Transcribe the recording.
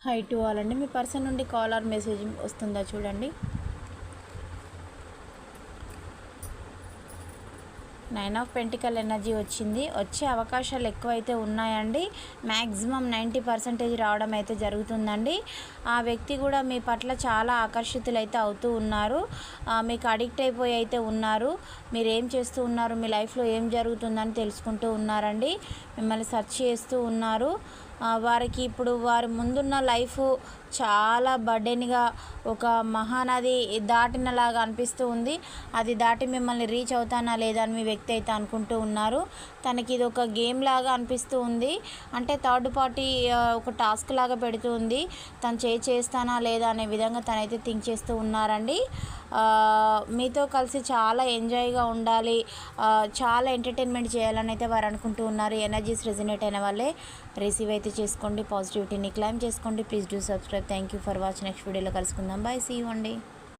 High to all అండి. మీ person నుండి call or message వస్తుందా చూడండి. 9 ఆఫ్ పెంటికల్ ఎనర్జీ వచ్చింది. వచ్చే అవకాశాలు ఎక్కువైతే ఉన్నాయండి. మ్యాక్సిమం 90% రావడం అయితే జరుగుతుందండి. ఆ వ్యక్తి కూడా మీ పట్ల చాలా ఆకర్షితులైతే అవుతూ ఉన్నారు. మీకు అడిక్ట్ అయిపోయి అయితే ఉన్నారు. మీరు ఏం చేస్తూ ఉన్నారు, మీ లైఫ్లో ఏం జరుగుతుందని తెలుసుకుంటూ ఉన్నారండి. మిమ్మల్ని సెర్చ్ చేస్తూ ఉన్నారు. వారికి ఇప్పుడు వారి ముందున్న లైఫ్ చాలా బర్డెన్గా ఒక మహానది దాటినలాగా అనిపిస్తూ ఉంది. అది దాటి మిమ్మల్ని రీచ్ అవుతానా లేదా అని మీ వ్యక్తి అయితే అనుకుంటూ ఉన్నారు. తనకి ఇది ఒక గేమ్ లాగా అనిపిస్తూ ఉంది. అంటే థర్డ్ పార్టీ ఒక టాస్క్ లాగా పెడుతూ ఉంది. తను చేస్తానా లేదా అనే విధంగా తనైతే థింక్ చేస్తూ ఉన్నారండి. మీతో కలిసి చాలా ఎంజాయ్గా ఉండాలి, చాలా ఎంటర్టైన్మెంట్ చేయాలని అయితే వారు అనుకుంటూ ఉన్నారు. ఎనర్జీస్ రెజినేట్ అయిన వాళ్ళే రిసీవ్ అయితే చేసుకోండి, పాజిటివిటీని క్లైమ్ చేసుకోండి. Please do subscribe. Thank you for watch. Next వీడియోలో కలుసుకుందాం. బాయ్, సీ యూ అండి.